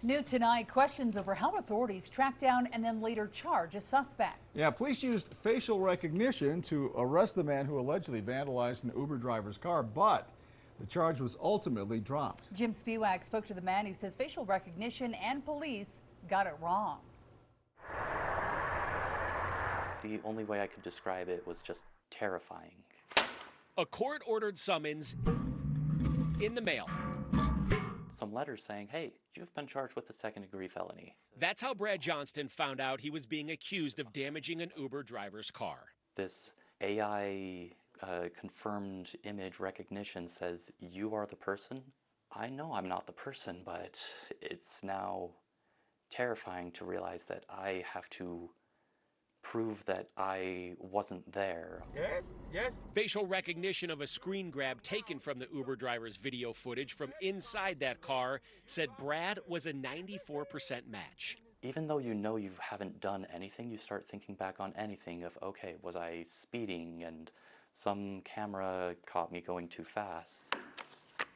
New tonight, questions over how authorities track down and then later charge a suspect. Yeah, police used facial recognition to arrest the man who allegedly vandalized an Uber driver's car, but the charge was ultimately dropped. Jim Spiewak spoke to the man who says facial recognition and police got it wrong. The only way I could describe it was just terrifying. A court-ordered summons in the mail. Some letters saying, hey, you've been charged with a second-degree felony. That's how Brad Johnston found out he was being accused of damaging an Uber driver's car. This AI confirmed image recognition says, you are the person. I know I'm not the person, but it's now terrifying to realize that I have to prove that I wasn't there. Yes. Facial recognition of a screen grab taken from the Uber driver's video footage from inside that car said Brad was a 94% match. Even though you know you haven't done anything, you start thinking back on anything of, okay, was I speeding and some camera caught me going too fast.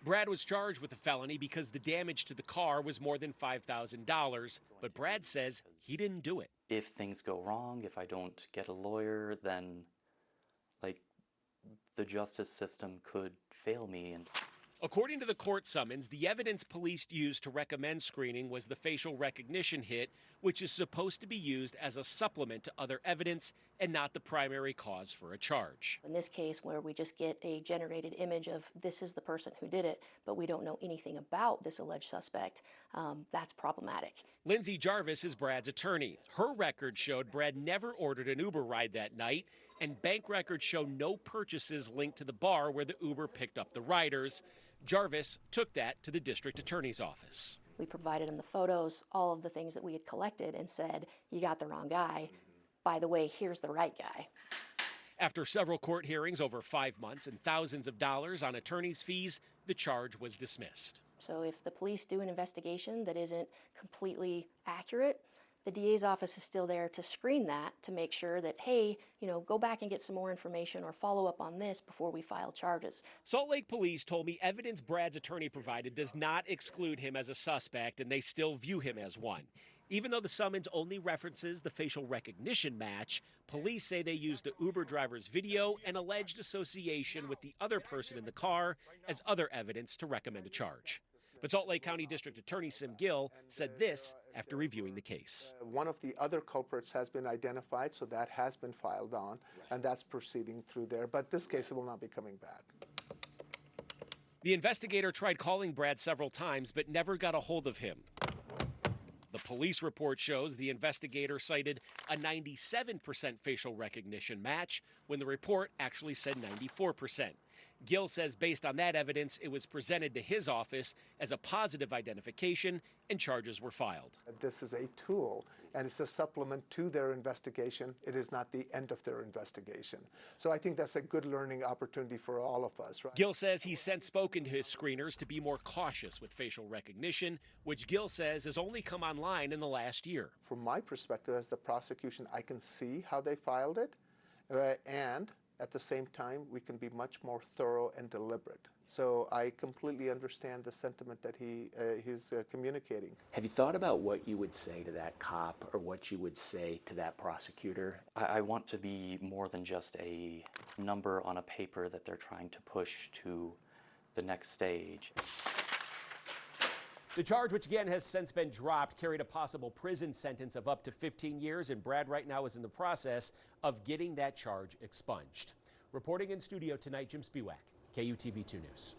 Brad was charged with a felony because the damage to the car was more than $5,000, but Brad says he didn't do it. If things go wrong, if I don't get a lawyer, then the justice system could fail me. And according to the court summons, the evidence police used to recommend screening was the facial recognition hit, which is supposed to be used as a supplement to other evidence and not the primary cause for a charge. In this case, where we just get a generated image of this is the person who did it, but we don't know anything about this alleged suspect, that's problematic. Lindsay Jarvis is Brad's attorney. Her record showed Brad never ordered an Uber ride that night, and bank records show no purchases linked to the bar where the Uber picked up the riders. Jarvis took that to the district attorney's office. We provided him the photos, all of the things that we had collected, and said, you got the wrong guy. By the way, here's the right guy. After several court hearings over 5 months and thousands of dollars on attorney's fees, the charge was dismissed. So if the police do an investigation that isn't completely accurate, the DA's office is still there to screen that to make sure that, hey, go back and get some more information or follow up on this before we file charges. Salt Lake Police told me evidence Brad's attorney provided does not exclude him as a suspect, and they still view him as one. Even though the summons only references the facial recognition match, police say they used the Uber driver's video and alleged association with the other person in the car as other evidence to recommend a charge. But Salt Lake County District Attorney Sim Gill said this after reviewing the case. One of the other culprits has been identified, so that has been filed on, and that's proceeding through there. But this case will not be coming back. The investigator tried calling Brad several times, but never got a hold of him. The police report shows the investigator cited a 97% facial recognition match when the report actually said 94%. Gill says based on that evidence, it was presented to his office as a positive identification and charges were filed. This is a tool and it's a supplement to their investigation. It is not the end of their investigation. So I think that's a good learning opportunity for all of us. Right? Gill says he's since spoken to his screeners to be more cautious with facial recognition, which Gill says has only come online in the last year. From my perspective as the prosecution, I can see how they filed it and at the same time, we can be much more thorough and deliberate. So I completely understand the sentiment that he's communicating. Have you thought about what you would say to that cop or what you would say to that prosecutor? I want to be more than just a number on a paper that they're trying to push to the next stage. The charge, which again has since been dropped, carried a possible prison sentence of up to 15 years, and Brad right now is in the process of getting that charge expunged. Reporting in studio tonight, Jim Spiewak, KUTV 2 News.